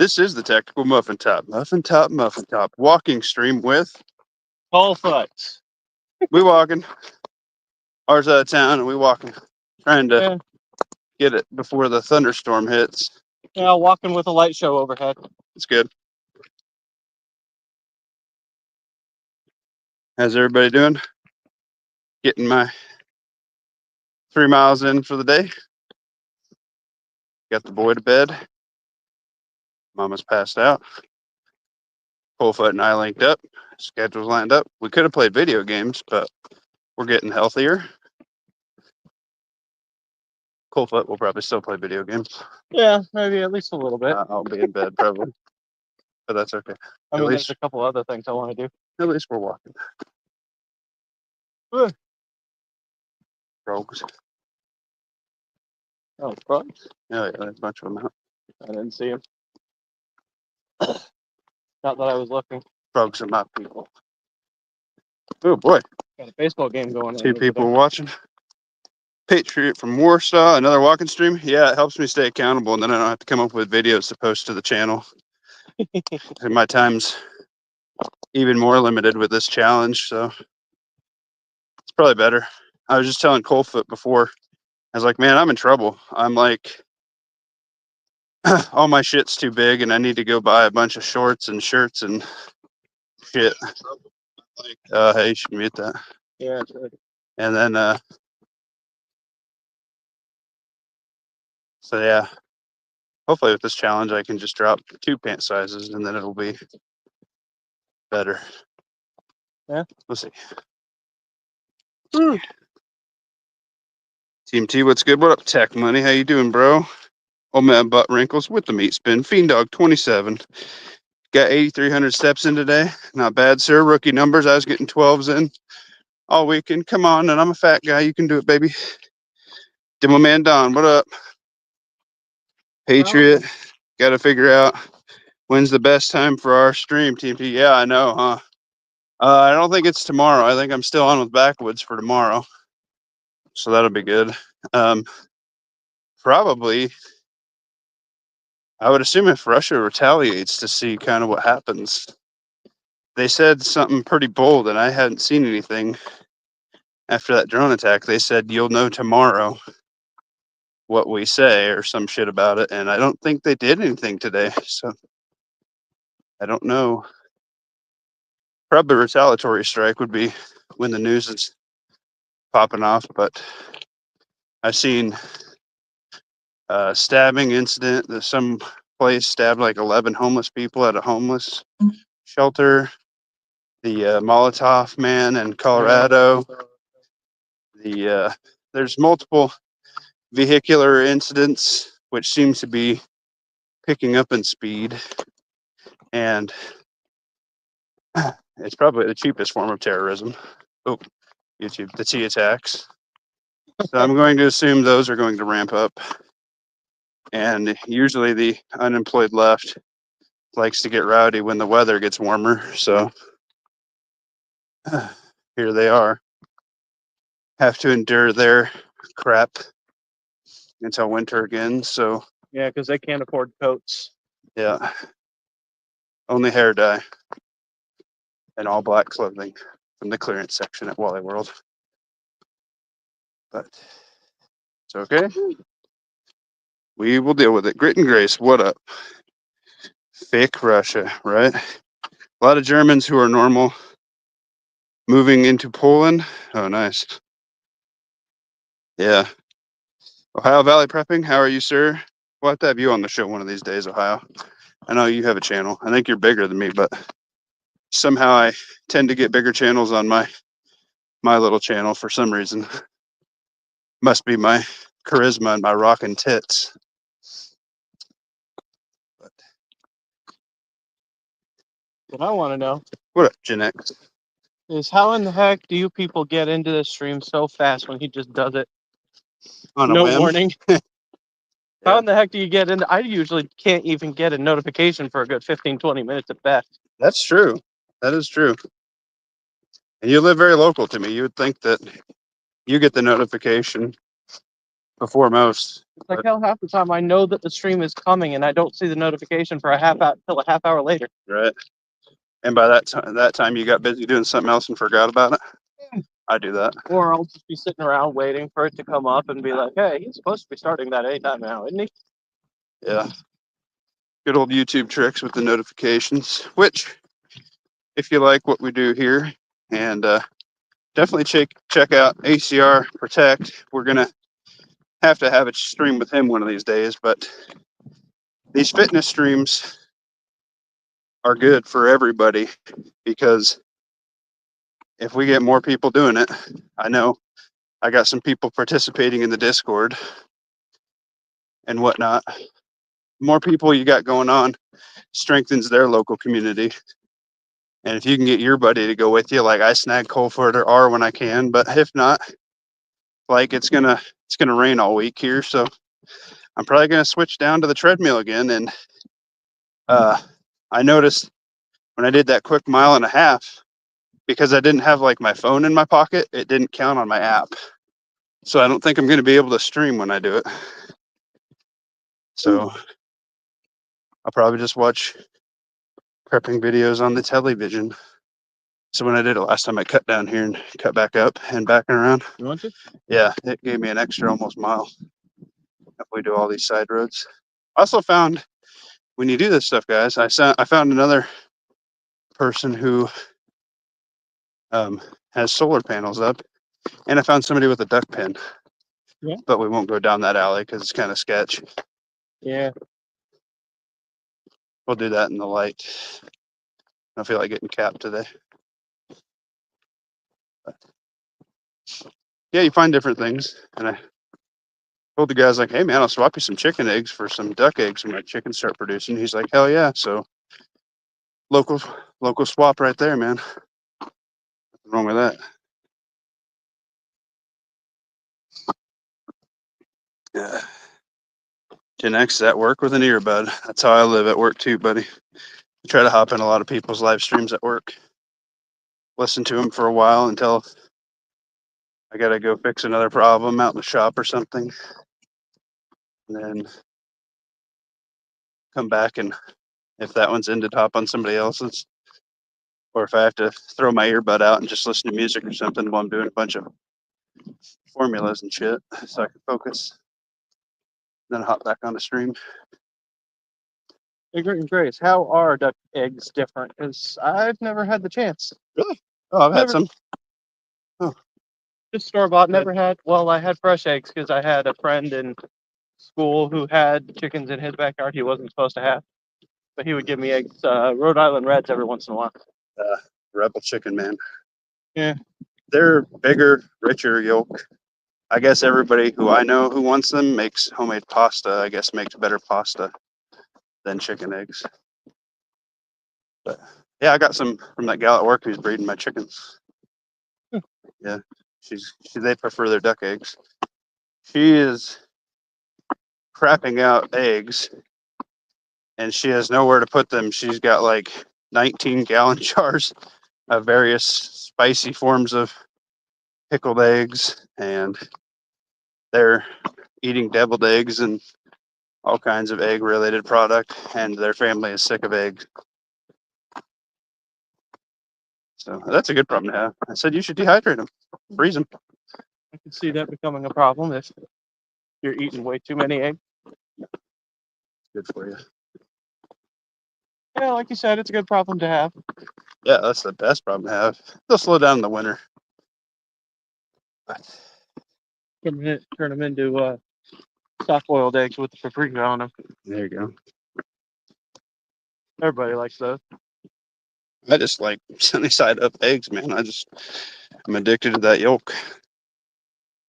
This is the Tactical Muffin Top. Muffin Top. Walking stream with Paul Futz. we walking. Ours out of town and we walking. Trying to get it before the thunderstorm hits. Yeah, walking with a light show overhead. It's good. How's everybody doing? Getting my 3 miles in for the day. Got the boy to bed. Mama's passed out. Coldfoot and I linked up. Schedules lined up. We could have played video games, but we're getting healthier. Coldfoot will probably still play video games. Yeah, maybe at least a little bit. I'll be in bed probably, but that's okay. I mean, there's a couple other things I want to do. At least we're walking. Frogs. Oh, frogs? Yeah, there's a bunch of them out. I didn't see them. Not that I was looking. Frogs are my people. Oh boy. Got a baseball game going on. 2 people watching. Patriot from Warsaw, another walking stream. Yeah, it helps me stay accountable, and then I don't have to come up with videos to post to the channel. And my time's even more limited with this challenge, so it's probably better. I was just telling Coldfoot before, I was like, man, I'm in trouble. I'm like, all my shit's too big, and I need to go buy a bunch of shorts and shirts and shit. Hey, you should mute that. Yeah, it's good. And then, so yeah, hopefully with this challenge, I can just drop 2 pant sizes, and then it'll be better. Yeah, we'll see. Team T, what's good? What up, Tech Money? How you doing, bro? Old man Butt Wrinkles with the meat spin. Fiend Dog 27. Got 8,300 steps in today. Not bad, sir. Rookie numbers. I was getting 12s in all weekend. Come on, and I'm a fat guy. You can do it, baby. Demo Man Don, what up? Patriot. Got to figure out when's the best time for our stream, Team T. Yeah, I know, huh? I don't think it's tomorrow. I think I'm still on with Backwoods for tomorrow. So that'll be good. Probably, I would assume if Russia retaliates to see kind of what happens. They said something pretty bold, and I hadn't seen anything after that drone attack. They said, you'll know tomorrow what we say or some shit about it. And I don't think they did anything today. So I don't know. Probably retaliatory strike would be when the news is popping off, but I've seen a stabbing incident that some place stabbed like 11 homeless people at a homeless shelter. The Molotov man in Colorado. There's multiple vehicular incidents, which seems to be picking up in speed, and it's probably the cheapest form of terrorism. Oh, YouTube, the T attacks. So I'm going to assume those are going to ramp up. And usually the unemployed left likes to get rowdy when the weather gets warmer. So here they are. Have to endure their crap until winter again. So yeah, because they can't afford coats. Yeah. Only hair dye and all black clothing from the clearance section at Wally World. But it's okay. We will deal with it. Grit and Grace, what up? Fake Russia, right? A lot of Germans who are normal moving into Poland. Oh, nice. Yeah. Ohio Valley Prepping, how are you, sir? We'll have to have you on the show one of these days, Ohio. I know you have a channel. I think you're bigger than me, but somehow I tend to get bigger channels on my little channel for some reason. Must be my charisma and my rockin' tits. But what I want to know, what up, Gen X? Is how in the heck do you people get into this stream so fast when he just does it? On no whim? Warning. How in the heck do you get in? I usually can't even get a notification for a good 15-20 minutes at best. That's true. That is true. And you live very local to me. You would think that you get the notification before most. It's like hell, half the time I know that the stream is coming and I don't see the notification for a half hour later. Right. And by that time you got busy doing something else and forgot about it. I do that. Or I'll just be sitting around waiting for it to come up and be like, hey, he's supposed to be starting that anytime now, isn't he? Yeah. Good old YouTube tricks with the notifications, which if you like what we do here, and definitely check out ACR Protect. We're going to have a stream with him one of these days, but these fitness streams are good for everybody because if we get more people doing it, I know I got some people participating in the Discord and whatnot. More people you got going on strengthens their local community. And if you can get your buddy to go with you, like I snag Colford or R when I can, but if not, like it's gonna rain all week here, so I'm probably gonna switch down to the treadmill again. And I noticed when I did that quick mile and a half, because I didn't have like my phone in my pocket, it didn't count on my app. So I don't think I'm gonna be able to stream when I do it. So I'll probably just watch prepping videos on the television. So when I did it last time, I cut down here and cut back up and back and around. You want to? Yeah, it gave me an extra almost mile if we do all these side roads. I also found when you do this stuff, guys, I found another person who has solar panels up, and I found somebody with a duck pen. Yeah. But we won't go down that alley because it's kind of sketch. Yeah. We'll do that in the light. I don't feel like getting capped today. But yeah, you find different things. And I told the guys like, hey man, I'll swap you some chicken eggs for some duck eggs when my chickens start producing. He's like, hell yeah. So local swap right there, man. Nothing wrong with that. Yeah. 10X at work with an earbud. That's how I live at work too, buddy. I try to hop in a lot of people's live streams at work. Listen to them for a while until I gotta go fix another problem out in the shop or something. And then come back, and if that one's ended, hop on somebody else's. Or if I have to throw my earbud out and just listen to music or something while I'm doing a bunch of formulas and shit so I can focus. Then hop back on the stream. Hey, Grace, how are duck eggs different? Because I've never had the chance. Really? Oh, I've had some. Just store-bought, never had. Well, I had fresh eggs because I had a friend in school who had chickens in his backyard he wasn't supposed to have. But he would give me eggs, Rhode Island Reds every once in a while. Rebel chicken, man. Yeah. They're bigger, richer yolk. I guess everybody who I know who wants them makes homemade pasta. I guess makes better pasta than chicken eggs. But yeah, I got some from that gal at work who's breeding my chickens. Yeah, they prefer their duck eggs. She is crapping out eggs, and she has nowhere to put them. She's got like 19-gallon jars of various spicy forms of pickled eggs, and they're eating deviled eggs and all kinds of egg-related product, and their family is sick of eggs. So that's a good problem to have. I said you should dehydrate them, freeze them. I can see that becoming a problem if you're eating way too many eggs. Good for you. Yeah, like you said, it's a good problem to have. Yeah, that's the best problem to have. They'll slow down in the winter. Turn them into soft-boiled eggs with the paprika on them. There you go. Everybody likes those. I just like sunny side up eggs, man. I'm addicted to that yolk.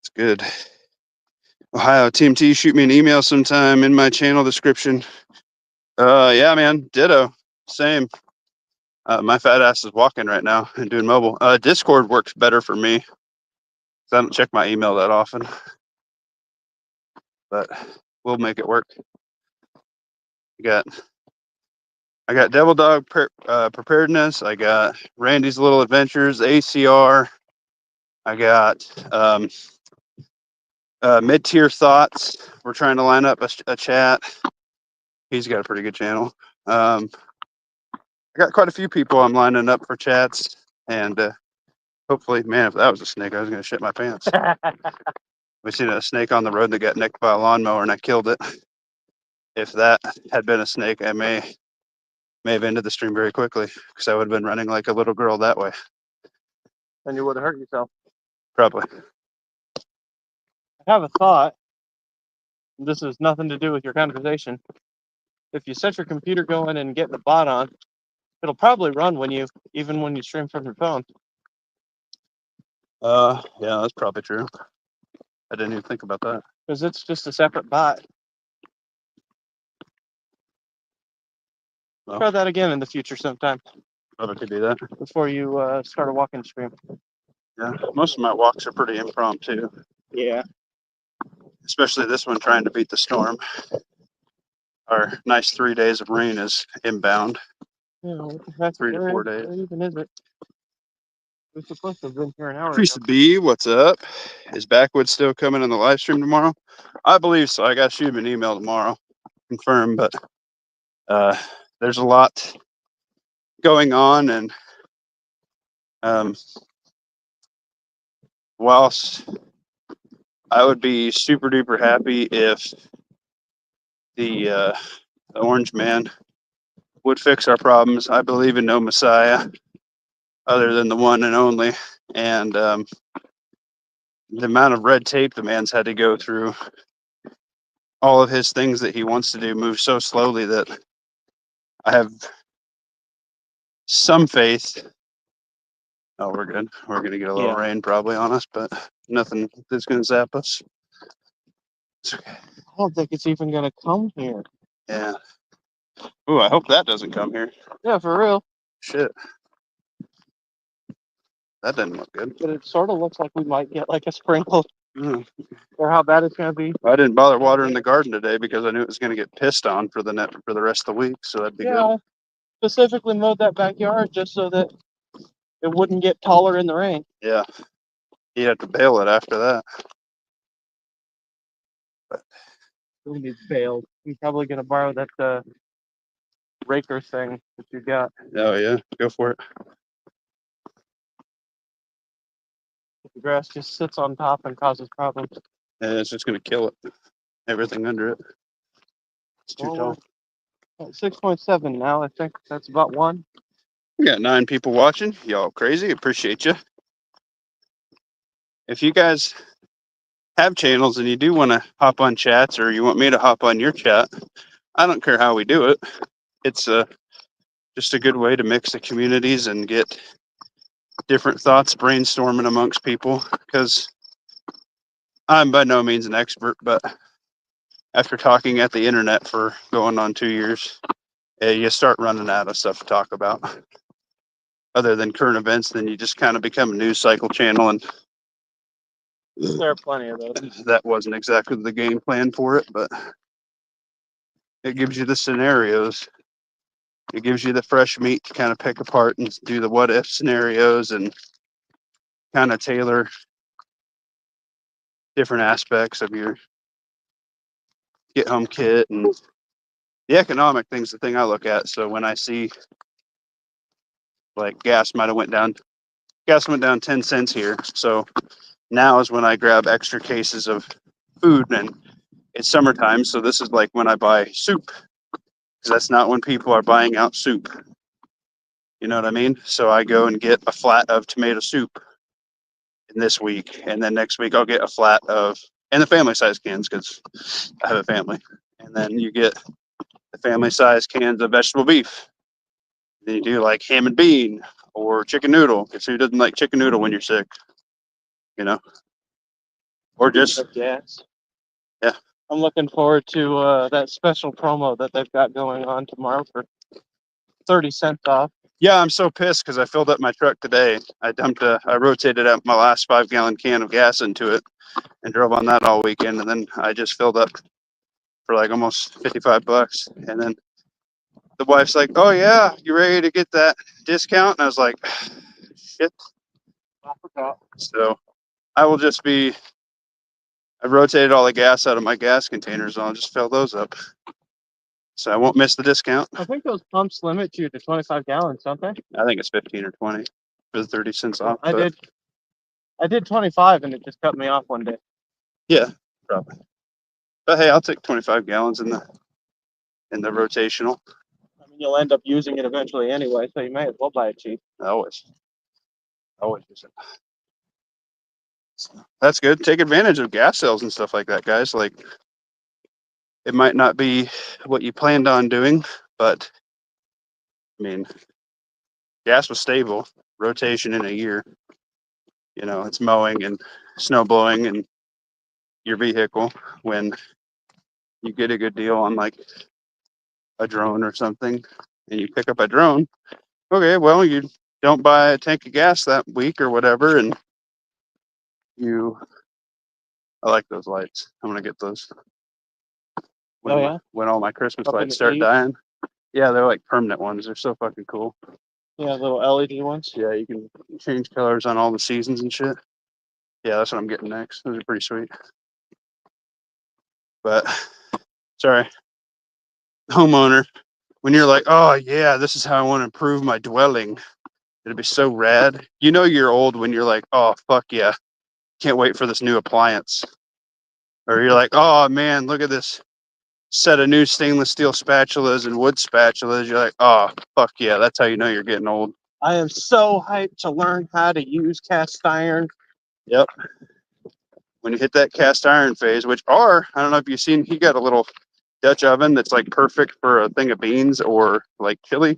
It's good. Ohio Team T, shoot me an email sometime in my channel description. Yeah, man. Ditto. Same. My fat ass is walking right now and doing mobile. Discord works better for me. I don't check my email that often. But we'll make it work. I got Devil Dog Preparedness. I got Randy's Little Adventures, ACR. I got Mid-tier thoughts. We're trying to line up a chat. He's got a pretty good channel. I got quite a few people I'm lining up for chats, and hopefully, man, if that was a snake, I was gonna shit my pants. We seen a snake on the road that got nicked by a lawnmower, and I killed it. If that had been a snake, I may have ended the stream very quickly because I would have been running like a little girl that way. And you would have hurt yourself. Probably. I have a thought. This has nothing to do with your conversation. If you set your computer going and get the bot on, it'll probably run even when you stream from your phone. Yeah, that's probably true. I didn't even think about that. Because it's just a separate bot. Well, try that again in the future sometime. Probably could do that. Before you start a walking stream. Yeah, most of my walks are pretty impromptu. Yeah. Especially this one trying to beat the storm. Our nice 3 days of rain is inbound. Yeah, that's 3 to 4 days. Where even is it? We're supposed to have been here an hour Priest ago. B, what's up? Is Backwoods still coming in the live stream tomorrow? I believe so. I got to shoot him an email tomorrow. Confirm, but there's a lot going on, and whilst I would be super duper happy if the Orange Man would fix our problems, I believe in no Messiah other than the one and only, and the amount of red tape the man's had to go through, all of his things that he wants to do move so slowly that I have some faith. Oh, we're good. We're going to get a little rain probably on us, but nothing that's going to zap us. It's okay. I don't think it's even going to come here. Yeah. Ooh, I hope that doesn't come here. Yeah, for real. Shit. That didn't look good. But it sort of looks like we might get like a sprinkle. Or how bad it's going to be. I didn't bother watering the garden today because I knew it was going to get pissed on for the rest of the week, so that'd be good. Specifically mowed that backyard just so that it wouldn't get taller in the rain. Yeah. You'd have to bail it after that. But we need bailed. I'm probably going to borrow that raker thing that you got. Oh, yeah. Go for it. The grass just sits on top and causes problems. And it's just going to kill it. Everything under it. It's too tall. 6.7 now. I think that's about one. We got 9 people watching. Y'all crazy. Appreciate you. If you guys have channels and you do want to hop on chats, or you want me to hop on your chat, I don't care how we do it. It's just a good way to mix the communities and get different thoughts brainstorming amongst people, because I'm by no means an expert, but after talking at the internet for going on 2 years, you start running out of stuff to talk about other than current events. Then you just kind of become a news cycle channel, and there are plenty of those. That wasn't exactly the game plan for it, but it gives you the scenarios. It gives you the fresh meat to kind of pick apart and do the what if scenarios and kind of tailor different aspects of your get home kit. And the economic thing's the thing I look at. So when I see like gas went down 10 cents here. So now is when I grab extra cases of food, and it's summertime. So this is like when I buy soup, because that's not when people are buying out soup. You know what I mean? So I go and get a flat of tomato soup in this week, and then next week I'll get a flat of, and the family size cans because I have a family. And then you get the family size cans of vegetable beef. Then you do like ham and bean or chicken noodle, because who doesn't like chicken noodle when you're sick? You know? Or just gas. Yeah. I'm looking forward to that special promo that they've got going on tomorrow for 30 cents off. Yeah, I'm so pissed because I filled up my truck today. I rotated out my last 5-gallon can of gas into it and drove on that all weekend. And then I just filled up for like almost $55. And then the wife's like, "Oh yeah, you ready to get that discount?" And I was like, "Shit." I forgot. So I will just be I've rotated all the gas out of my gas containers, and I'll just fill those up. So I won't miss the discount. I think those pumps limit you to 25 gallons, don't they? I think it's 15 or 20 for the 30 cents off. I but did 25 and it just cut me off one day. Yeah, probably. But hey, I'll take 25 gallons in the rotational. I mean, you'll end up using it eventually anyway, so you may as well buy it cheap. Always use it. So that's good. Take advantage of gas sales and stuff like that, guys. Like, it might not be what you planned on doing, but I mean, gas was stable. Rotation in a year. You know, it's mowing and snow blowing and your vehicle. When you get a good deal on like a drone or something, and you pick up a drone, okay, well, you don't buy a tank of gas that week or whatever, and I like those lights. I'm gonna get those when all my Christmas Up in lights the start east? dying. Yeah, they're like permanent ones. They're so fucking cool. Yeah, little LED ones. Yeah, you can change colors on all the seasons and shit. Yeah, that's what I'm getting next. Those are pretty sweet. But sorry, homeowner, when you're like, oh yeah, this is how I want to improve my dwelling. It'd be so rad. You know you're old when you're like, oh fuck yeah, can't wait for this new appliance. Or you're like, oh man, look at this set of new stainless steel spatulas and wood spatulas. You're like, oh fuck yeah, that's how you know you're getting old. I am so hyped to learn how to use cast iron. Yep. When you hit that cast iron phase, I don't know if you've seen, he got a little Dutch oven that's like perfect for a thing of beans or like chili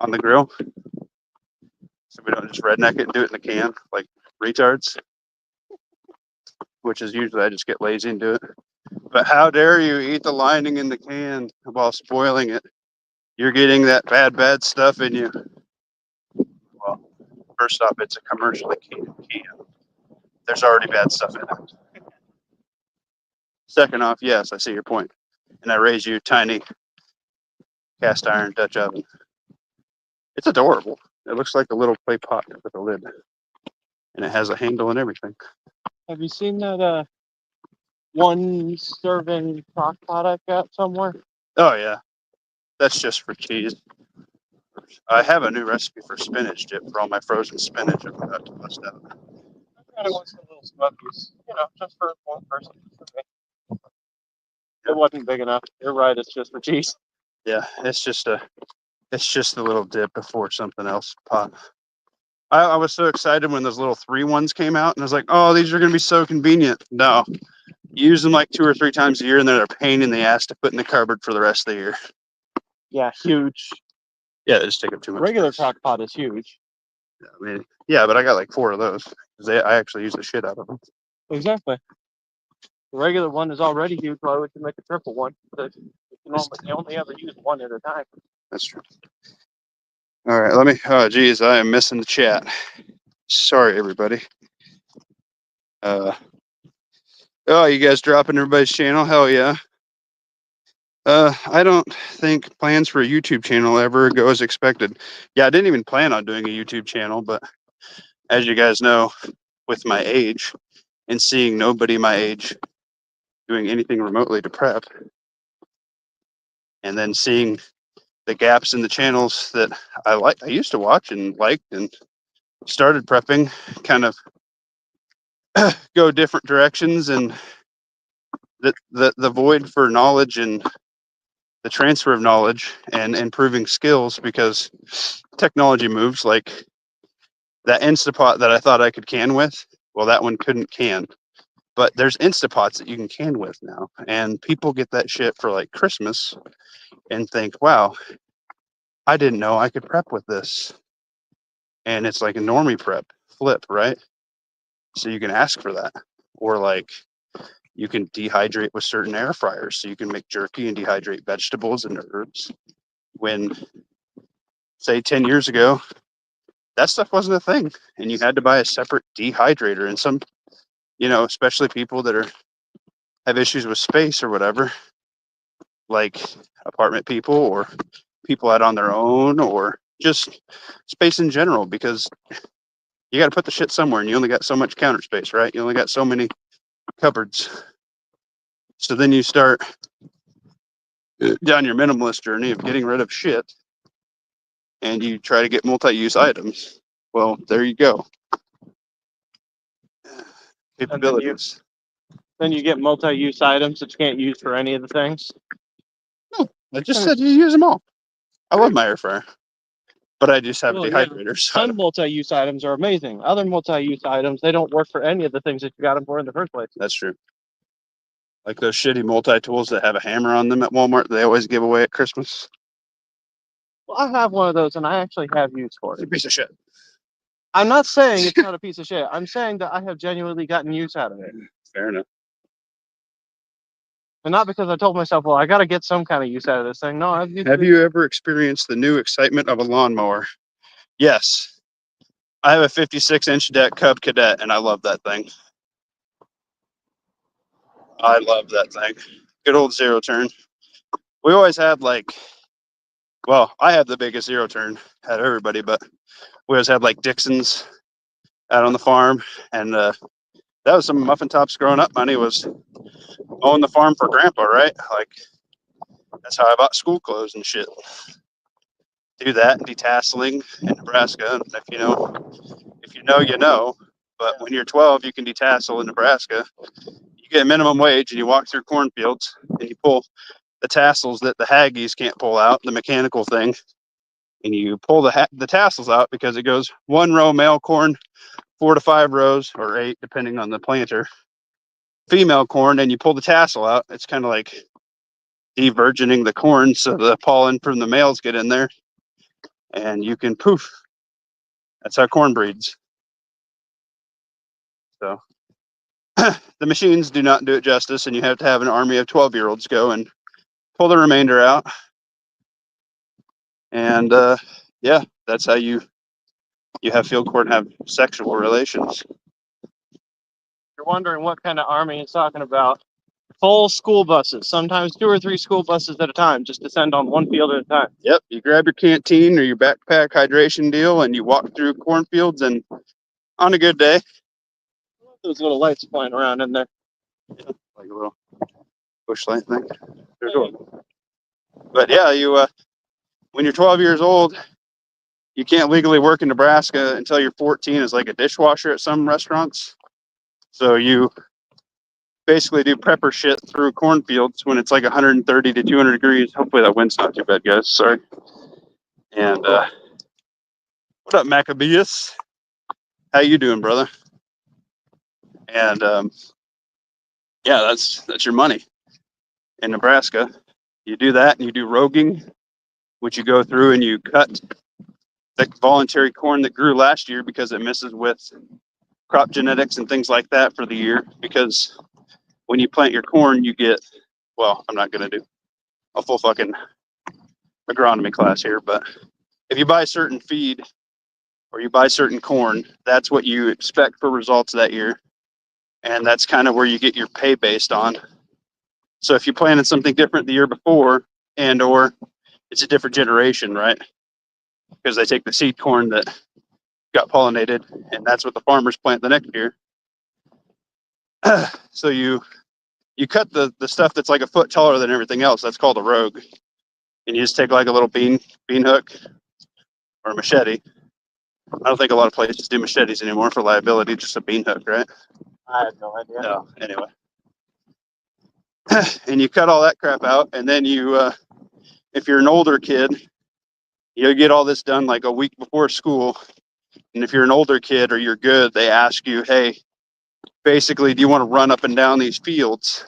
on the grill. So we don't just redneck it and do it in the can like retards, which is usually I just get lazy and do it. But how dare you eat the lining in the can while spoiling it? You're getting that bad stuff in you. Well, first off, it's a commercially canned can. There's already bad stuff in it. Second off, yes, I see your point. And I raise you tiny cast iron Dutch oven. It's adorable. It looks like a little clay pot with a lid. And it has a handle and everything. Have you seen that one serving crock pot I've got somewhere? Oh yeah. That's just for cheese. I have a new recipe for spinach dip for all my frozen spinach I'm about to bust out. I've got it with some little smokies, just for one person. It wasn't big enough. You're right, it's just for cheese. Yeah, it's just a little dip before something else pot. I was so excited when those little 3 ones came out, and I was like, oh, these are going to be so convenient. No, you use them like 2 or 3 times a year, and they're a pain in the ass to put in the cupboard for the rest of the year. Yeah, huge. Yeah, they just take up too much Regular space. crock pot is huge. Yeah, but I got like 4 of those. I actually use the shit out of them. Exactly. The regular one is already huge. Why would you make a triple one? But you only ever use one at a time. That's true. All right, oh geez, I am missing the chat. Sorry, everybody. Oh, you guys dropping everybody's channel? Hell yeah. I don't think plans for a YouTube channel ever go as expected. Yeah, I didn't even plan on doing a YouTube channel, but as you guys know, with my age and seeing nobody my age doing anything remotely to prep, and then seeing the gaps in the channels that I used to watch and liked and started prepping kind of go different directions, and the void for knowledge and the transfer of knowledge and improving skills, because technology moves. Like that Instapot that I thought I could can with, well, that one couldn't can, but there's Instapots that you can can with now, and people get that shit for like Christmas and think, wow, I didn't know I could prep with this. And it's like a normie prep flip, right? So you can ask for that. Or like you can dehydrate with certain air fryers, so you can make jerky and dehydrate vegetables and herbs. When, say, 10 years ago, that stuff wasn't a thing, and you had to buy a separate dehydrator. And some, especially people that have issues with space or whatever, like apartment people or people out on their own, or just space in general, because you got to put the shit somewhere, and you only got so much counter space, right? You only got so many cupboards. So then you start down your minimalist journey of getting rid of shit, and you try to get multi-use items. Well, there you go. Capabilities. Then you get multi-use items that you can't use for any of the things. No, I just said you use them all. I love my air fryer, but I just have Well, yeah, dehydrators. some multi-use items are amazing. Other multi-use items, they don't work for any of the things that you got them for in the first place. That's true. Like those shitty multi-tools that have a hammer on them at Walmart, they always give away at Christmas. Well, I have one of those, and I actually have use for It's a it. piece of shit. I'm not saying it's not a piece of shit. I'm saying that I have genuinely gotten use out of it. Fair enough. And not because I told myself, well, I got to get some kind of use out of this thing. No, I've used Have it. you ever experienced the new excitement of a lawnmower? Yes. I have a 56-inch deck Cub Cadet, and I love that thing. I love that thing. Good old zero turn. We always had well, I had the biggest zero turn out of everybody, but we always had like Dixon's out on the farm, and that was some muffin tops growing up. Money was mowing the farm for Grandpa, right? Like that's how I bought school clothes and shit. Do that and detasseling in Nebraska. And if you know, you know. But when you're 12, you can detassel in Nebraska. You get minimum wage and you walk through cornfields and you pull the tassels that the Haggies can't pull out, the mechanical thing, and you pull the tassels out because it goes 1 row male corn, 4 to 5 rows or 8 depending on the planter, female corn, and you pull the tassel out. It's kind of like de-virgining the corn so the pollen from the males get in there, and you can poof. That's how corn breeds. So the machines do not do it justice, and you have to have an army of 12-year-olds go and pull the remainder out. And yeah, that's how you have field corn have sexual relations. You're wondering what kind of army he's talking about. Full school buses, sometimes 2 or 3 school buses at a time, just to send on one field at a time. Yep, you grab your canteen or your backpack hydration deal, and you walk through cornfields, and on a good day, Those little lights flying around in there. like a little bush light thing. They're adorable. But yeah, you when you're 12 years old, you can't legally work in Nebraska until you're 14 as like a dishwasher at some restaurants. So you basically do prepper shit through cornfields when it's like 130 to 200 degrees. Hopefully that wind's not too bad, guys. Sorry. And what up, Maccabeus? How you doing, brother? And yeah, that's your money in Nebraska. You do that, and you do roguing, which you go through and you cut the voluntary corn that grew last year because it messes with crop genetics and things like that for the year. Because when you plant your corn, you get, well, I'm not going to do a full fucking agronomy class here, but if you buy certain feed or you buy certain corn, that's what you expect for results that year. And that's kind of where you get your pay based on. So if you planted something different the year before, and or it's a different generation, right? Because they take the seed corn that got pollinated, and that's what the farmers plant the next year. So you cut the stuff that's like a foot taller than everything else. That's called a rogue. And you just take like a little bean hook or a machete. I don't think a lot of places do machetes anymore for liability, just a bean hook, right? I have no idea. No, anyway. And you cut all that crap out, and then you, if you're an older kid, you'll get all this done like a week before school. And if you're an older kid or you're good, they ask you, hey, basically, do you want to run up and down these fields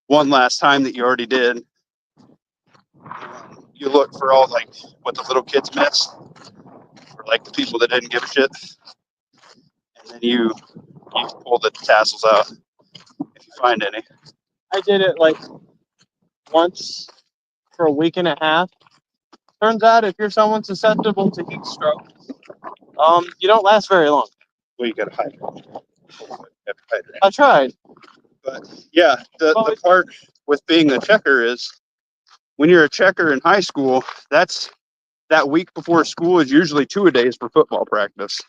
one last time that you already did? You look for all like what the little kids missed, or like the people that didn't give a shit, and then you pull the tassels out if you find any. I did it like once for a week and a half. Turns out if you're someone susceptible to heat stroke, you don't last very long. Well, you gotta hydrate. I tried. But yeah, the part with being a checker is when you're a checker in high school, that's that week before school is usually 2-a-days for football practice.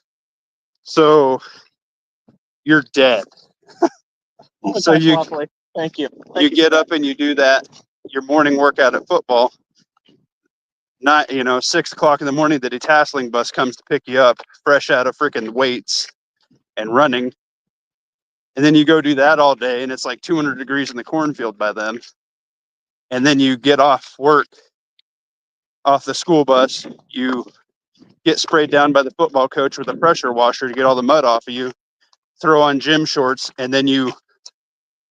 So you're dead. So That's you lovely. Thank you. you get up and you do that your morning workout at football. Not 6 o'clock in the morning, the detasseling bus comes to pick you up, fresh out of freaking weights and running. And then you go do that all day, and it's like 200 degrees in the cornfield by then. And then you get off work, off the school bus, you get sprayed down by the football coach with a pressure washer to get all the mud off of you, throw on gym shorts, and then you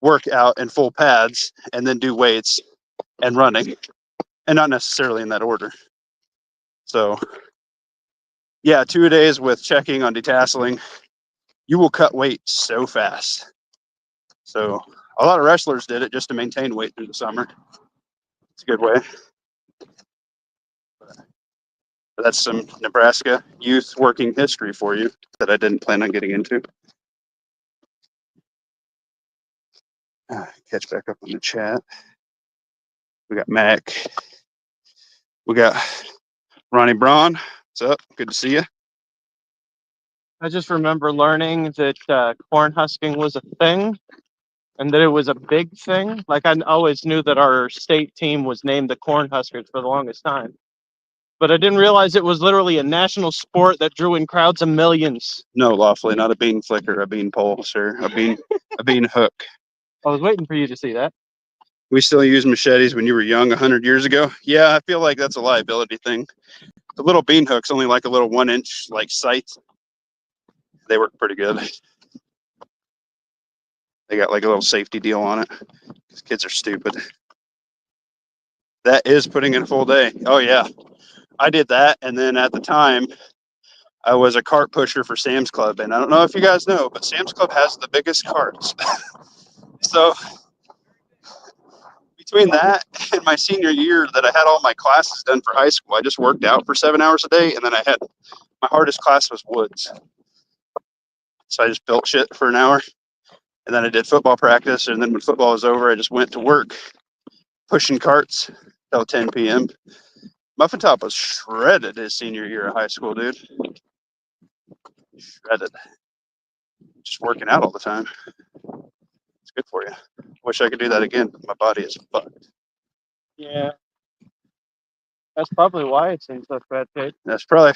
work out in full pads and then do weights and running, and not necessarily in that order. So yeah, 2 days with checking on detasseling, you will cut weight so fast. So a lot of wrestlers did it just to maintain weight through the summer. It's a good way. But that's some Nebraska youth working history for you that I didn't plan on getting into. Catch back up on the chat. We got Mac. We got Ronnie Braun. What's up? Good to see you. I just remember learning that corn husking was a thing and that it was a big thing. Like I always knew that our state team was named the Cornhuskers for the longest time. But I didn't realize it was literally a national sport that drew in crowds of millions. No, lawfully, not a bean flicker, a bean pole, sir. A bean hook. I was waiting for you to see that. We still use machetes when you were young 100 years ago. Yeah, I feel like that's a liability thing. The little bean hook's only like a little 1-inch like sight. They work pretty good. They got like a little safety deal on it. These kids are stupid. That is putting in a full day. Oh yeah. I did that, and then at the time I was a cart pusher for Sam's Club, and I don't know if you guys know, but Sam's Club has the biggest carts. So between that and my senior year that I had all my classes done for high school, I just worked out for 7 hours a day, and then I had my hardest class was woods. So I just built shit for an hour, and then I did football practice, and then when football was over, I just went to work pushing carts till 10 p.m. Muffin Top was shredded his senior year of high school, dude. Shredded. Just working out all the time. It's good for you. Wish I could do that again. My body is fucked. Yeah. That's probably why it's in such bad shape. That's probably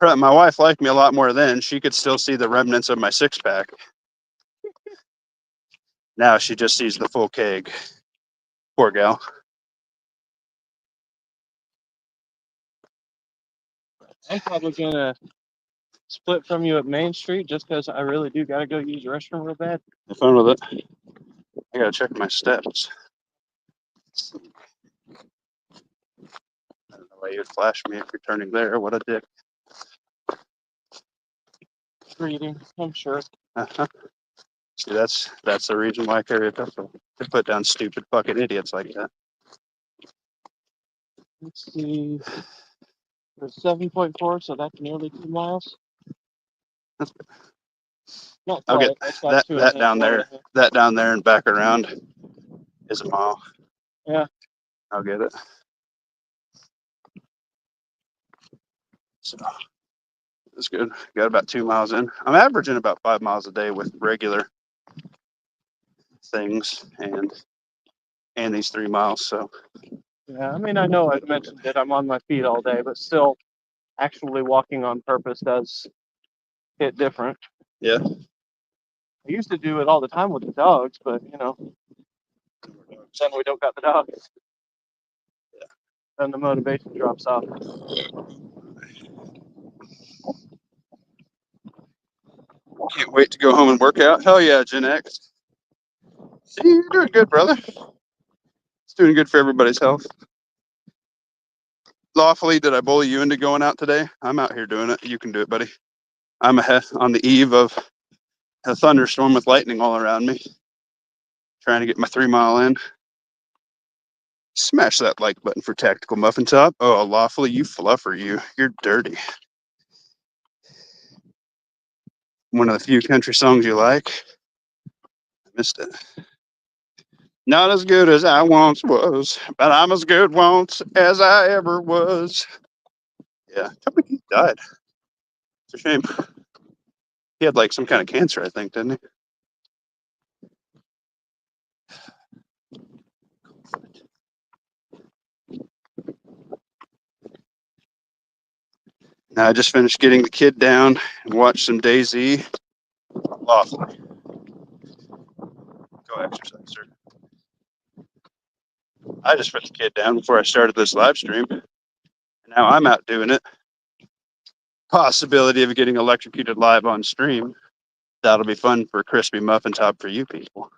my wife liked me a lot more then. She could still see the remnants of my six pack. Now she just sees the full keg. Poor gal. I'm probably gonna split from you at Main Street just because I really do gotta go use the restroom real bad. Have fun with it. I gotta check my steps. I don't know why you'd flash me if you're turning there. What a dick. Reading, I'm sure. Uh-huh. See, that's the reason why I carry a pistol. To put down stupid fucking idiots like that. Let's see. There's 7.4, so that's nearly 2 miles. That's Not I'll quite. get That's about that down there. That down there and back around is a mile. Yeah. I'll get it. So that's good. Got about 2 miles in. I'm averaging about 5 miles a day with regular things and these 3 miles. So Yeah, I mean, I know I mentioned that I'm on my feet all day, but still, actually walking on purpose does hit different. yeah. I used to do it all the time with the dogs, but then we don't got the dogs. Yeah. Then the motivation drops off. Can't wait to go home and work out. Hell yeah, Gen X. See, you're doing good, brother. It's doing good for everybody's health. Lawfully, did I bully you into going out today? I'm out here doing it. You can do it, buddy. I'm on the eve of a thunderstorm with lightning all around me. Trying to get my 3 mile in. Smash that like button for Tactical Muffin Top. Oh, lawfully, you fluffer, you. You're dirty. One of the few country songs you like. I missed it. Not as good as I once was, but I'm as good once as I ever was. Yeah, Toby Keith died. It's a shame. He had like some kind of cancer, I think, didn't he? Now I just finished getting the kid down and watched some DayZ. Lovely. Go exercise, sir. I just put the kid down before I started this live stream. And now I'm out doing it. Possibility of getting electrocuted live on stream. That'll be fun for Crispy Muffin Top for you people.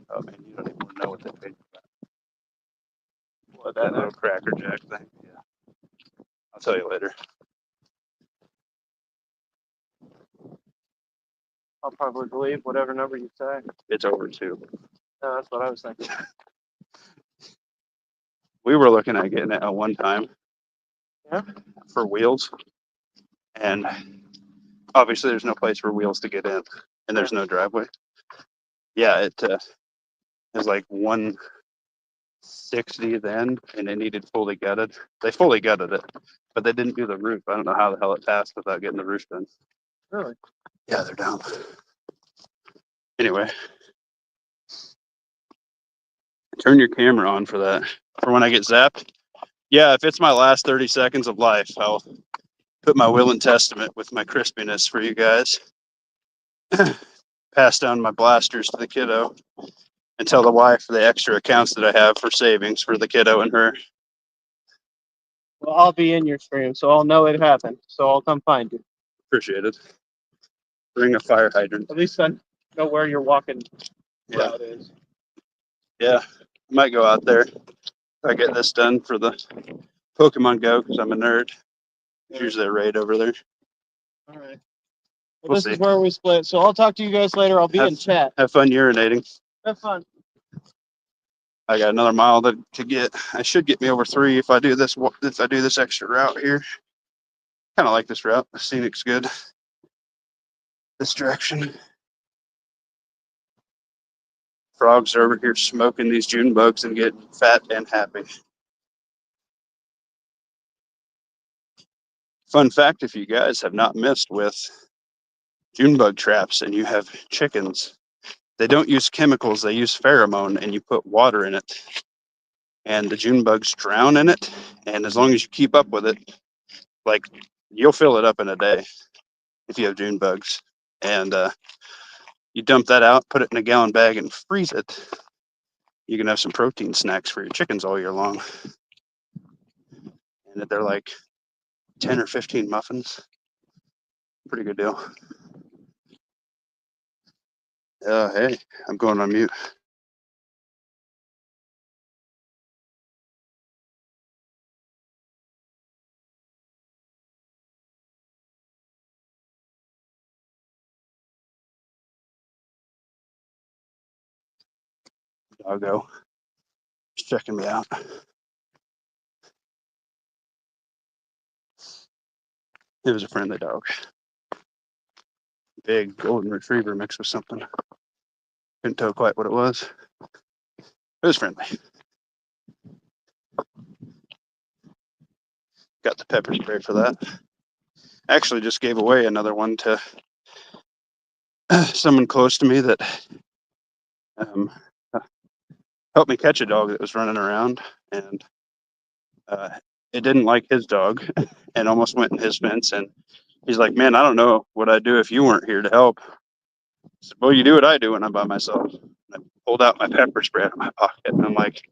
Oh man, you don't even know what they paid for that. What, that little Cracker Jack thing? Yeah. I'll tell you later. I'll probably believe whatever number you say. It's over 2. No, that's what I was thinking. We were looking at getting it at one time. Yeah. For wheels. And obviously there's no place for wheels to get in. And there's no driveway. Yeah, it was like 160 then, and it needed fully gutted. They fully gutted it, but they didn't do the roof. I don't know how the hell it passed without getting the roof done. Really? Yeah, they're down. Anyway, turn your camera on for that. For when I get zapped. Yeah, if it's my last 30 seconds of life, I'll put my will and testament with my crispiness for you guys. Pass down my blasters to the kiddo and tell the wife the extra accounts that I have for savings for the kiddo and her. Well, I'll be in your stream, so I'll know it happened. So I'll come find you. Appreciate it. Bring a fire hydrant. At least I know where your walking Yeah. route is. Yeah, I might go out there if I get this done for the Pokemon Go because I'm a nerd. There's usually a raid over there. All right. We'll This see. is where we split. So I'll talk to you guys later. I'll be in chat. Have fun urinating. Have fun. I got another mile to get. I should get me over 3 if I do this. If I do this extra route here. Kind of like this route. The scenic's good. This direction. Frogs are over here smoking these June bugs and getting fat and happy. Fun fact, if you guys have not messed with June bug traps and you have chickens, they don't use chemicals, they use pheromone, and you put water in it. And the June bugs drown in it. And as long as you keep up with it, like you'll fill it up in a day if you have June bugs. And you dump that out, put it in a gallon bag, and freeze it. You can have some protein snacks for your chickens all year long. And they're like 10 or 15 muffins. Pretty good deal. Hey, I'm going on mute. Doggo. Just checking me out. It was a friendly dog. Big golden retriever mixed with something. Couldn't tell quite what it was. It was friendly. Got the pepper spray for that. Actually just gave away another one to someone close to me that helped me catch a dog that was running around, and it didn't like his dog and almost went in his fence. And he's like, man, I don't know what I'd do if you weren't here to help. I said, well, you do what I do when I'm by myself. And I pulled out my pepper spray out of my pocket, and I'm like,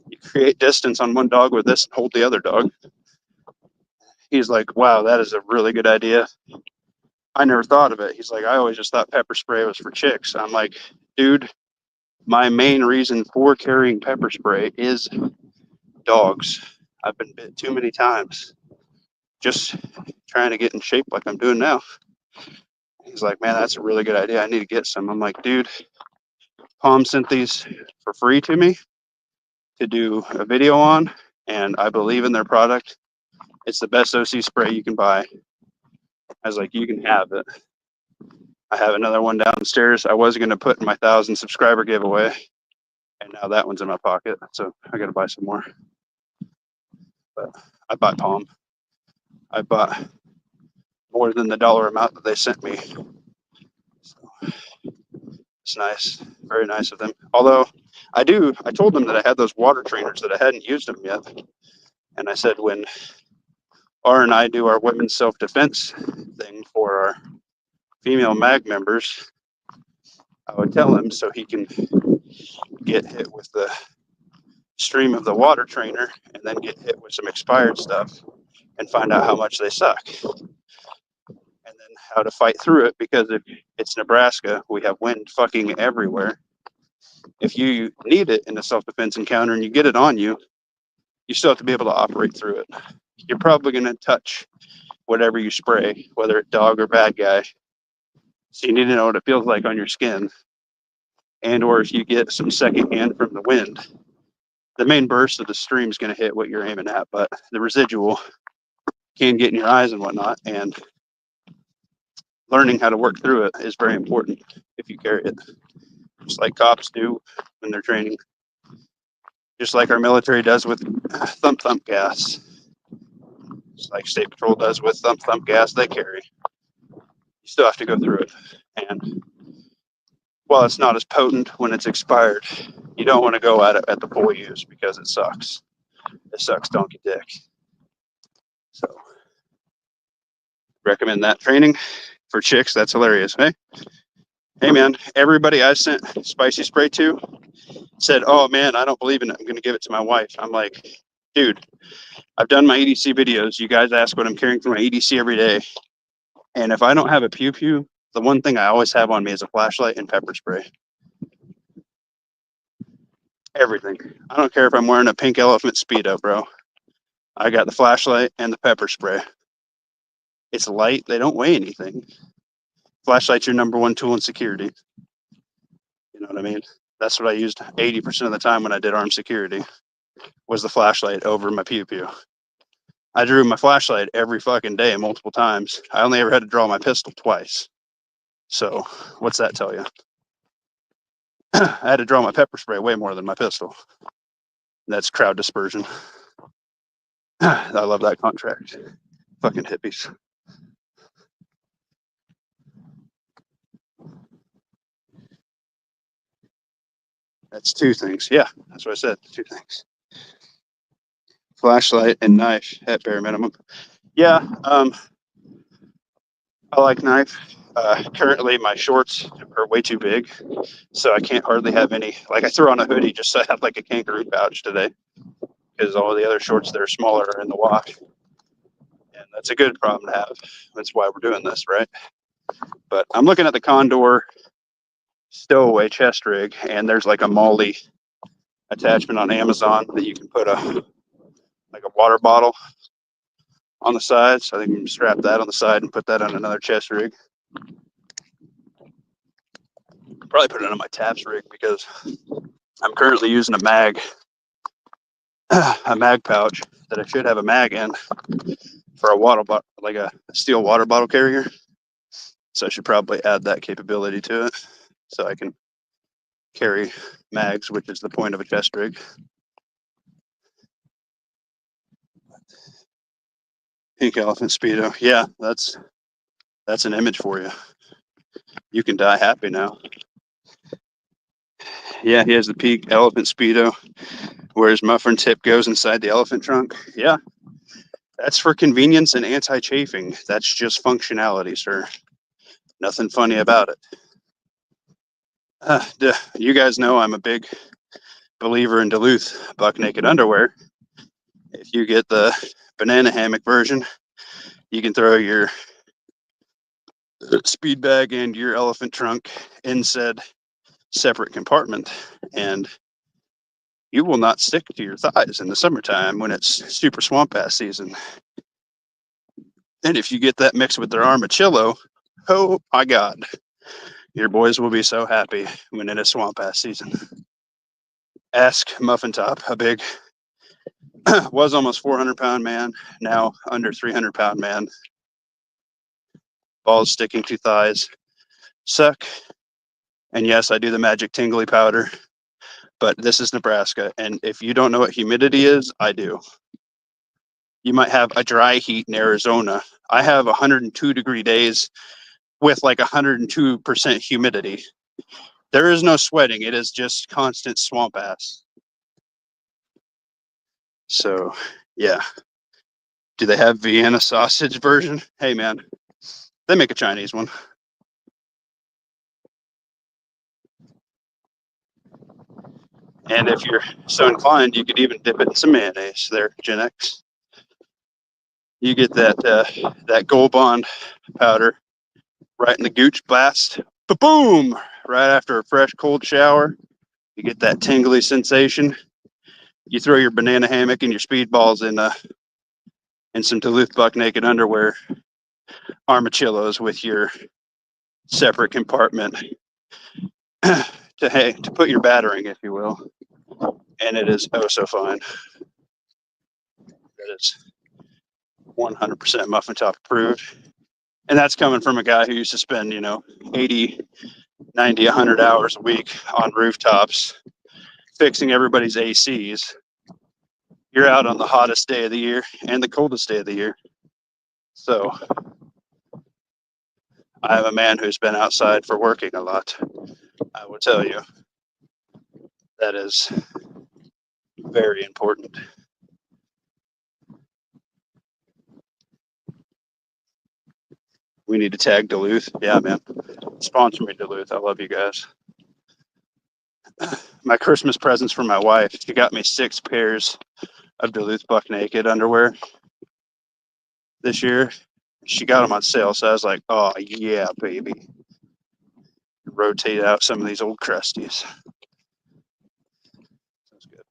you create distance on one dog with this and hold the other dog. He's like, wow, that is a really good idea. I never thought of it. He's like, I always just thought pepper spray was for chicks. I'm like, dude, my main reason for carrying pepper spray is dogs. I've been bit too many times just trying to get in shape like I'm doing now. He's like, man, that's a really good idea. I need to get some. I'm like, dude, Palm sent these for free to me to do a video on, and I believe in their product. It's the best OC spray you can buy. I was like, you can have it. I have another one downstairs. I was going to put in my 1,000 subscriber giveaway, and now that one's in my pocket. So I got to buy some more. But I bought Palm. I bought more than the dollar amount that they sent me. So it's nice. Very nice of them. Although I do. I told them that I had those water trainers, that I hadn't used them yet. And I said, when R and I do our women's self-defense thing for our female mag members, I would tell him so he can get hit with the stream of the water trainer and then get hit with some expired stuff and find out how much they suck. And then how to fight through it, because if it's Nebraska, we have wind fucking everywhere. If you need it in a self-defense encounter and you get it on you, you still have to be able to operate through it. You're probably going to touch whatever you spray, whether it's dog or bad guy. So you need to know what it feels like on your skin. And or if you get some second hand from the wind, the main burst of the stream is going to hit what you're aiming at, but the residual can get in your eyes and whatnot. And learning how to work through it is very important if you carry it, just like cops do when they're training, just like our military does with thump thump gas, just like State Patrol does with thump thump gas they carry. You still have to go through it. And while it's not as potent when it's expired, you don't want to go at it at the full use because it sucks. It sucks donkey dick. So recommend that training for chicks. That's hilarious. Hey man, everybody I sent spicy spray to said, oh man, I don't believe in it, I'm going to give it to my wife. I'm like, dude, I've done my EDC videos. You guys ask what I'm carrying for my EDC every day. And if I don't have a pew pew, the one thing I always have on me is a flashlight and pepper spray. Everything. I don't care if I'm wearing a pink elephant Speedo, bro. I got the flashlight and the pepper spray. It's light. They don't weigh anything. Flashlight's your number one tool in security. You know what I mean? That's what I used 80% of the time when I did armed security, was the flashlight over my pew pew. I drew my flashlight every fucking day, multiple times. I only ever had to draw my pistol twice. So what's that tell you? I had to draw my pepper spray way more than my pistol. That's crowd dispersion. I love that contract. Fucking hippies. That's two things. Yeah, that's what I said. Two things. Flashlight and knife at bare minimum. Yeah, I like knife. Currently, my shorts are way too big, so I can't hardly have any. Like, I threw on a hoodie just so I had like a kangaroo pouch today, because all the other shorts that are smaller are in the wash. And that's a good problem to have. That's why we're doing this, right? But I'm looking at the Condor stowaway chest rig, and there's like a MOLLE attachment on Amazon that you can put a water bottle on the side. So I think you can strap that on the side and put that on another chest rig. Probably put it on my TAPS rig because I'm currently using a mag pouch that I should have a mag in for a water bottle, like a steel water bottle carrier. So I should probably add that capability to it so I can carry mags, which is the point of a chest rig. Pink elephant Speedo. Yeah, that's an image for you. You can die happy now. Yeah, he has the pink elephant Speedo where his muffin tip goes inside the elephant trunk. Yeah, that's for convenience and anti-chafing. That's just functionality, sir. Nothing funny about it. You guys know I'm a big believer in Duluth buck naked underwear. If you get the banana hammock version, you can throw your speed bag and your elephant trunk in said separate compartment, and you will not stick to your thighs in the summertime when it's super swamp ass season. And if you get that mixed with their armachillo, oh my God, your boys will be so happy when it is swamp ass season. Ask Muffin Top, a big, was almost 400-pound man, now under 300-pound man. Balls sticking to thighs suck. And yes, I do the magic tingly powder, but this is Nebraska. And if you don't know what humidity is, I do. You might have a dry heat in Arizona. I have 102-degree days with like 102% humidity. There is no sweating. It is just constant swamp ass. So, yeah. Do they have Vienna sausage version? Hey, man, they make a Chinese one. And if you're so inclined, you could even dip it in some mayonnaise there, Gen X. You get that Gold Bond powder right in the gooch blast. Boom! Right after a fresh cold shower, you get that tingly sensation. You throw your banana hammock and your speedballs in some Duluth Buck Naked underwear armachillos with your separate compartment to put your battering, if you will. And it is oh so fine. It is 100% muffin top approved. And that's coming from a guy who used to spend, 80, 90, 100 hours a week on rooftops fixing everybody's ACs. You're out on the hottest day of the year and the coldest day of the year. So I am a man who's been outside for working a lot. I will tell you that is very important. We need to tag Duluth. Yeah, man. Sponsor me, Duluth. I love you guys. My Christmas presents for my wife. She got me 6 pairs of Duluth Buck Naked underwear this year. She got them on sale, so I was like, oh, yeah, baby. Rotate out some of these old crusties. Sounds good.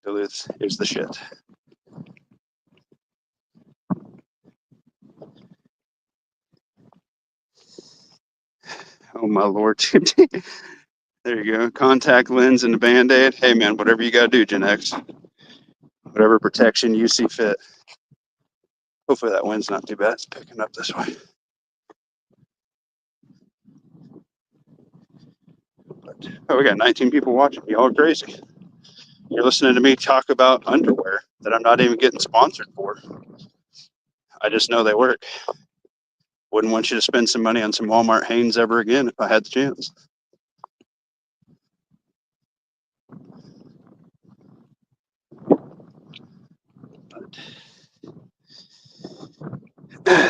Duluth is the shit. Oh, my Lord. There you go. Contact lens and a Band-Aid. Hey, man, whatever you got to do, Gen X. Whatever protection you see fit. Hopefully that wind's not too bad. It's picking up this way. But, we got 19 people watching. Y'all are crazy. You're listening to me talk about underwear that I'm not even getting sponsored for. I just know they work. Wouldn't want you to spend some money on some Walmart Hanes ever again if I had the chance.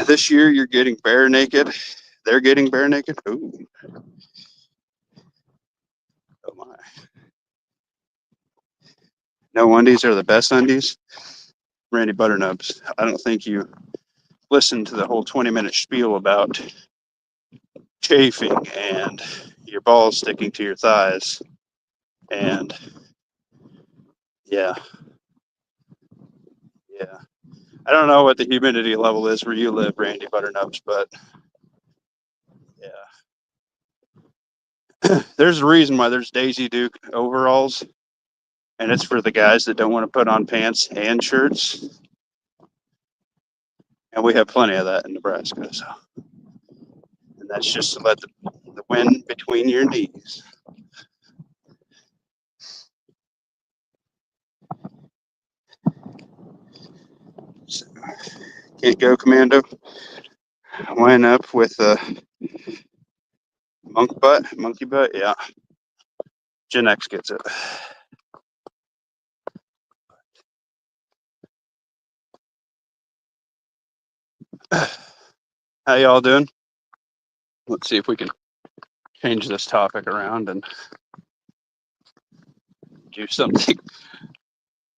This year you're getting bare naked. They're getting bare naked. Ooh. Oh my. No undies are the best undies. Randy Butternubs, I don't think you listened to the whole 20-minute spiel about chafing and your balls sticking to your thighs. And yeah. I don't know what the humidity level is where you live, Randy Butternubs, but yeah. There's a reason why there's Daisy Duke overalls, and it's for the guys that don't want to put on pants and shirts. And we have plenty of that in Nebraska. So, and that's just to let the wind between your knees. So, can't go commando. Line up with a monkey butt. Yeah. Gen X gets it. How y'all doing? Let's see if we can change this topic around and do something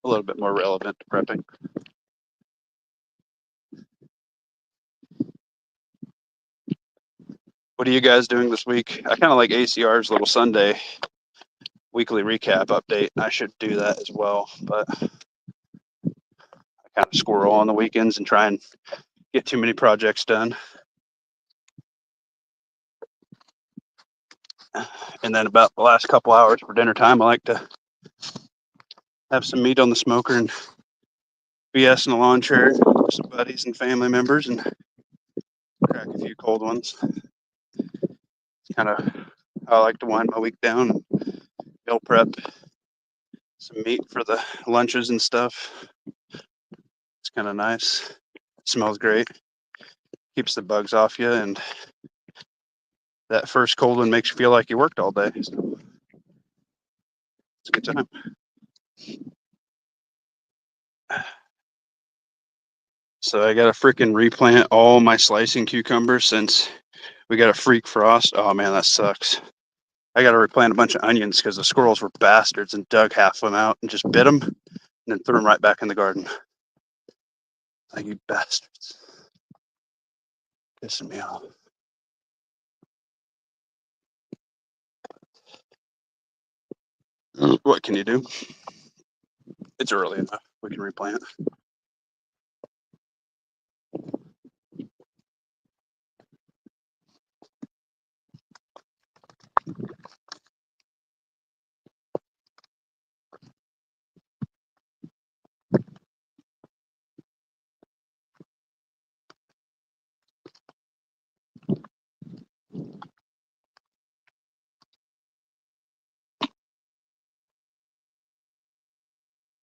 a little bit more relevant to prepping. What are you guys doing this week? I kind of like ACR's little Sunday weekly recap update. I should do that as well, but I kind of squirrel on the weekends and try and get too many projects done. And then about the last couple hours for dinner time, I like to have some meat on the smoker and BS in the lawn chair with some buddies and family members and crack a few cold ones. It's kind of how I like to wind my week down and meal prep some meat for the lunches and stuff. It's kind of nice. It smells great. Keeps the bugs off you and that first cold one makes you feel like you worked all day. So it's a good time. So I got to freaking replant all my slicing cucumbers since we got a freak frost. Oh man, that sucks. I got to replant a bunch of onions because the squirrels were bastards and dug half of them out and just bit them and then threw them right back in the garden. Like, you bastards. Pissing me off. What can you do? It's early enough. We can replant.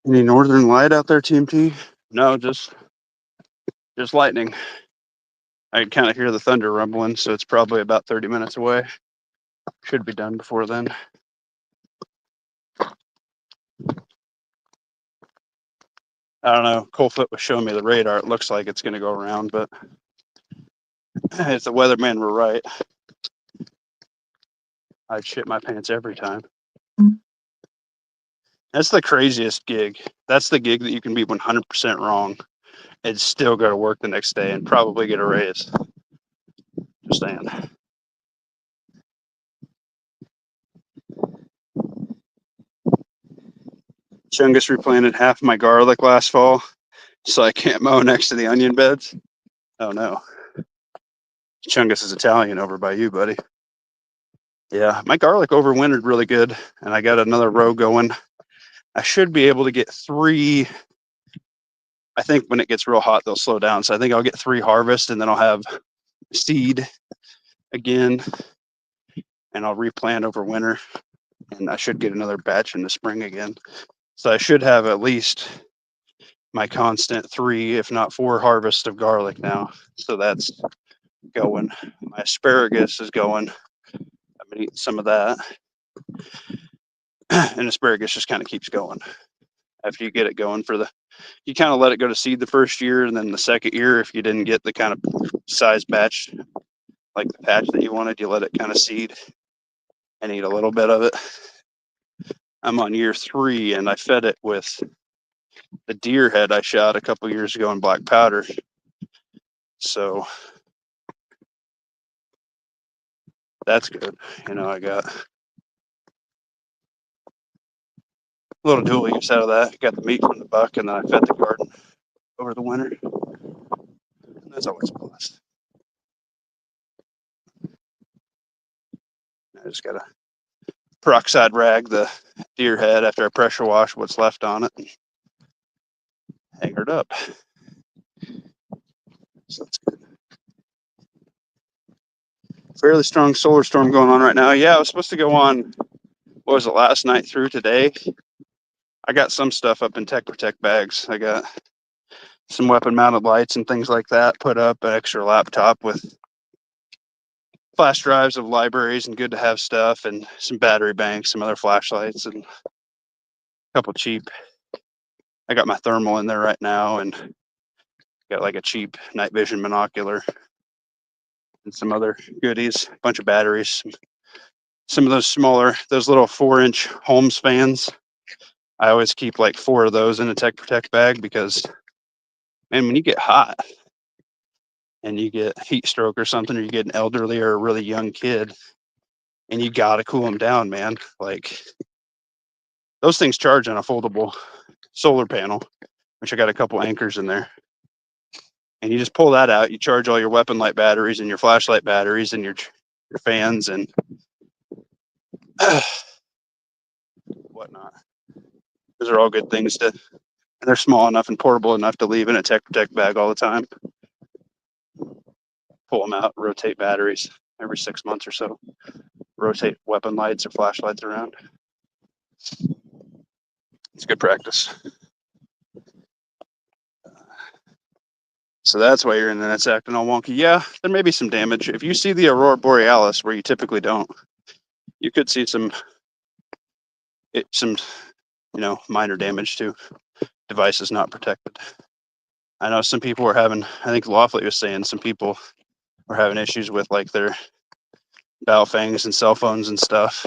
Any northern light out there, TMT? No, just lightning. I can kind of hear the thunder rumbling, so it's probably about 30 minutes away. Should be done before then. I don't know. Colefoot was showing me the radar. It looks like it's going to go around, but if the weatherman were right, I'd shit my pants every time. That's the craziest gig. That's the gig that you can be 100% wrong and still go to work the next day and probably get a raise. Just saying. Chungus replanted half my garlic last fall, so I can't mow next to the onion beds. Oh no. Chungus is Italian over by you, buddy. Yeah, my garlic overwintered really good, and I got another row going. I should be able to get 3. I think when it gets real hot, they'll slow down. So I think I'll get 3 harvests, and then I'll have seed again, and I'll replant over winter, and I should get another batch in the spring again. So I should have at least my constant 3, if not 4 harvests of garlic now. So that's going. My asparagus is going. I've been eating some of that. And asparagus just kind of keeps going. After you get it going you kind of let it go to seed the first year, and then the second year, if you didn't get the kind of size batch, like the patch that you wanted, you let it kind of seed and eat a little bit of it. I'm on year 3, and I fed it with the deer head I shot a couple years ago in black powder. So that's good. I got a little dual use out of that. Got the meat from the buck, and then I fed the garden over the winter. And that's always a plus. I just got to peroxide rag the deer head after I pressure wash what's left on it and hang it up. So that's good. Fairly strong solar storm going on right now. Yeah, I was supposed to go on, what was it, last night through today. I got some stuff up in Tech Protect bags. I got some weapon mounted lights and things like that put up, an extra laptop with flash drives of libraries and good to have stuff, and some battery banks, some other flashlights, and a couple cheap. I got my thermal in there right now, and got like a cheap night vision binocular and some other goodies, a bunch of batteries, some of those smaller, those little 4-inch Holmes fans. I always keep like 4 of those in a Tech Protect bag because, man, when you get hot and you get heat stroke or something, or you get an elderly or a really young kid, and you gotta cool them down, man. Like, those things charge on a foldable solar panel, which I got a couple anchors in there. And you just pull that out, you charge all your weapon light batteries and your flashlight batteries and your fans and whatnot. Those are all good things and they're small enough and portable enough to leave in a Tech Protect bag all the time. Pull them out, rotate batteries every 6 months or so. Rotate weapon lights or flashlights around. It's good practice. So that's why your internet's acting all wonky. Yeah, there may be some damage. If you see the Aurora Borealis, where you typically don't, you could see some, minor damage to devices not protected. I know some people were having, I think Lawfully was saying some people were having issues with like their Baofangs and cell phones and stuff.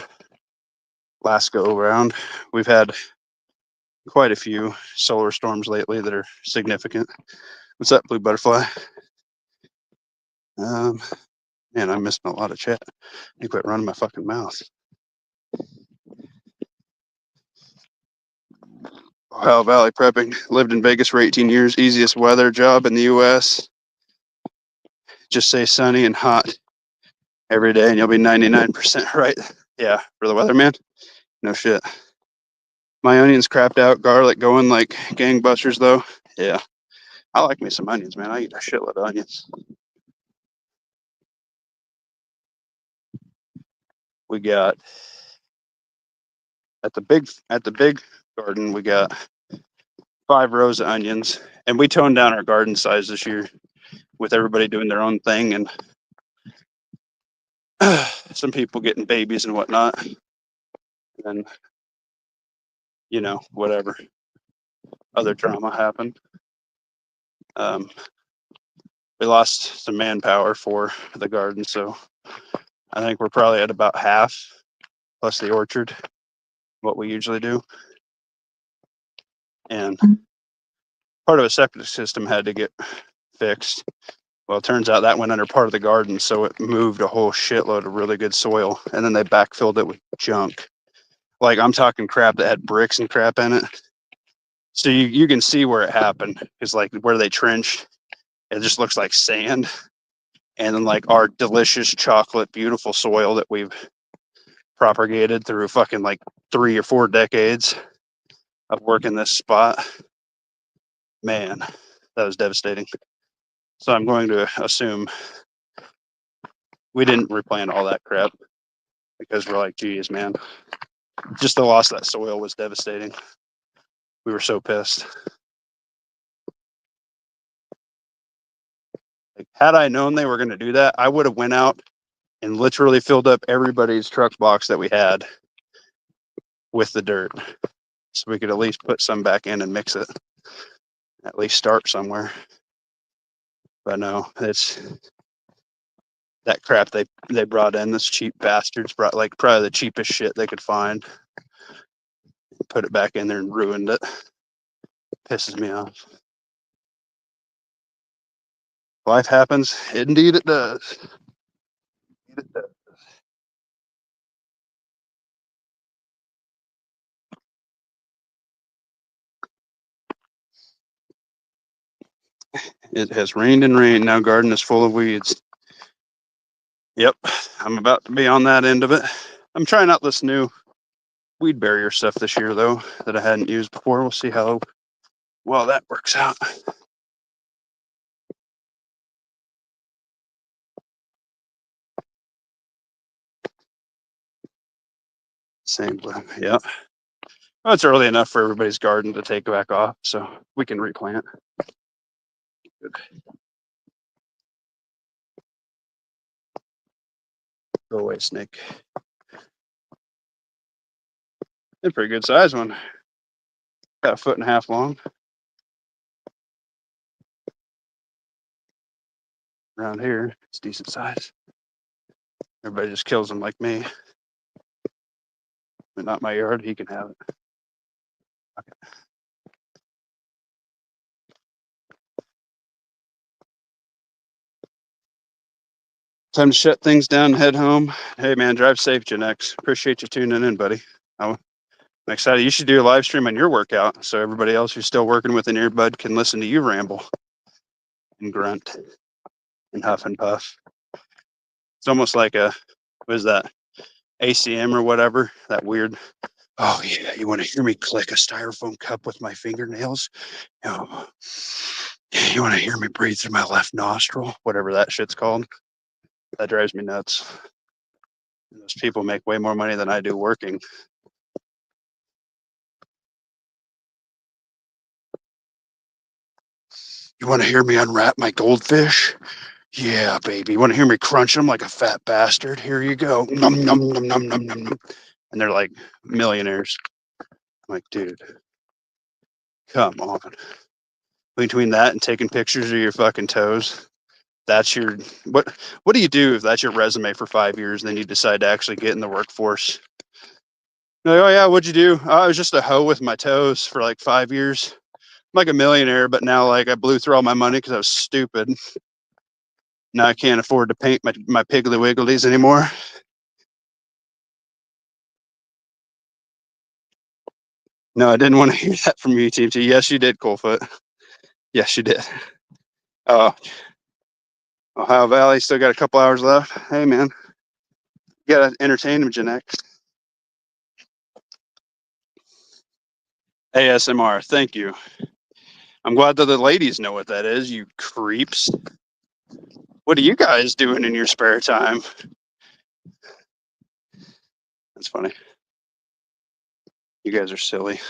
Last go around, we've had quite a few solar storms lately that are significant. What's up, Blue Butterfly? Man, I'm missing a lot of chat. I quit running my fucking mouth. Ohio Valley prepping. Lived in Vegas for 18 years. Easiest weather job in the U.S. Just say sunny and hot every day, and you'll be 99% right. Yeah, for the weatherman. No shit. My onions crapped out. Garlic going like gangbusters, though. Yeah, I like me some onions, man. I eat a shitload of onions. We got at the big garden. We got 5 rows of onions, and we toned down our garden size this year with everybody doing their own thing and some people getting babies and whatnot. And whatever other drama happened. We lost some manpower for the garden, so I think we're probably at about half plus the orchard, what we usually do. And part of a septic system had to get fixed. Well, it turns out that went under part of the garden, so it moved a whole shitload of really good soil, and then they backfilled it with junk. Like, I'm talking crap that had bricks and crap in it. So you can see where it happened, because like where they trenched, it just looks like sand. And then like our delicious chocolate, beautiful soil that we've propagated through fucking like 3 or 4 decades of working this spot. Man, that was devastating. So I'm going to assume we didn't replant all that crap because we're like, geez, man, just the loss of that soil was devastating. We were so pissed. Like, had I known they were going to do that, I would have went out and literally filled up everybody's truck box that we had with the dirt, so we could at least put some back in and mix it, at least start somewhere. But no, it's that crap they brought in. This cheap bastards brought like probably the cheapest shit they could find, put it back in there and ruined it. Pisses me off. Life happens. Indeed it does. Indeed it does. It has rained and rained. Now garden is full of weeds. Yep, I'm about to be on that end of it. I'm trying out this new weed barrier stuff this year, though, that I hadn't used before. We'll see how well that works out. Same, yeah. Well, it's early enough for everybody's garden to take back off, so we can replant. Good. Go away, snake. A pretty good size one. About 1.5 feet long. Around here, it's decent size. Everybody just kills them like me. But not my yard, he can have it. Okay. Time to shut things down and head home. Hey man, drive safe, Gen X. Appreciate you tuning in, buddy. I'm excited. You should do a live stream on your workout so everybody else who's still working with an earbud can listen to you ramble and grunt and huff and puff. It's almost like what is that? ACM or whatever. That weird. Oh yeah, you want to hear me click a styrofoam cup with my fingernails? Oh, you want to hear me breathe through my left nostril? Whatever that shit's called. That drives me nuts. Those people make way more money than I do working. You want to hear me unwrap my goldfish? Yeah, baby. You want to hear me crunch them like a fat bastard? Here you go. Num, num, num, num, num, num, num. And they're like millionaires. I'm like, dude, come on. Between that and taking pictures of your fucking toes, that's your what do you do if that's your resume for 5 years and then you decide to actually get in the workforce? You're like, oh yeah, what'd you do? I was just a hoe with my toes for like 5 years. I'm like a millionaire, but now like I blew through all my money because I was stupid. Now I can't afford to paint my Piggly Wigglies anymore. No, I didn't want to hear that from you, TMT. Yes, you did, Coldfoot. Yes, you did. Oh, Ohio Valley still got a couple hours left. Hey, man, you gotta entertain them, Gen X. ASMR. Thank you. I'm glad that the ladies know what that is. You creeps. What are you guys doing in your spare time? That's funny. You guys are silly.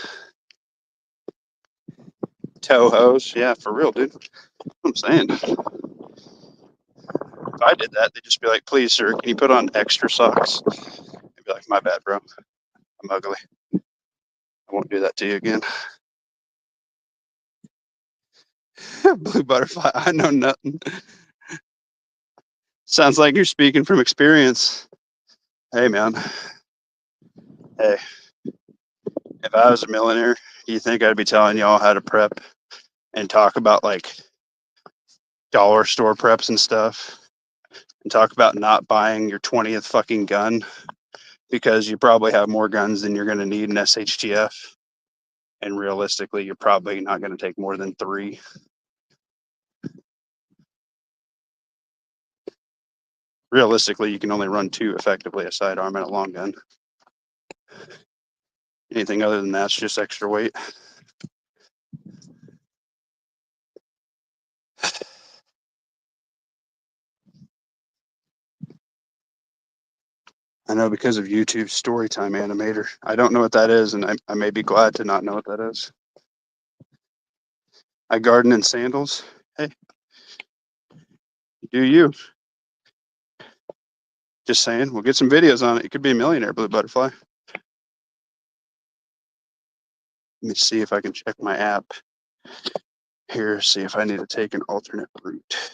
Tohos. Yeah, for real, dude. I'm saying. If I did that, they'd just be like, please, sir, can you put on extra socks? I'd be like, my bad, bro. I'm ugly. I won't do that to you again. Blue butterfly. I know nothing. Sounds like you're speaking from experience. Hey, man. Hey, if I was a millionaire, do you think I'd be telling y'all how to prep and talk about like dollar store preps and stuff and talk about not buying your 20th fucking gun because you probably have more guns than you're going to need in SHTF. And realistically, you're probably not going to take more than 3. Realistically, you can only run 2 effectively, a sidearm and a long gun. Anything other than that's just extra weight. I know because of YouTube Storytime Animator. I don't know what that is, and I may be glad to not know what that is. I garden in sandals. Hey, do you? Just saying. We'll get some videos on it. You could be a millionaire, Blue Butterfly. Let me see if I can check my app here, see if I need to take an alternate route.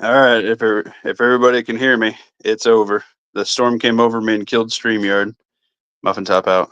All right, if everybody can hear me, it's over. The storm came over me and killed StreamYard. Muffin Top out.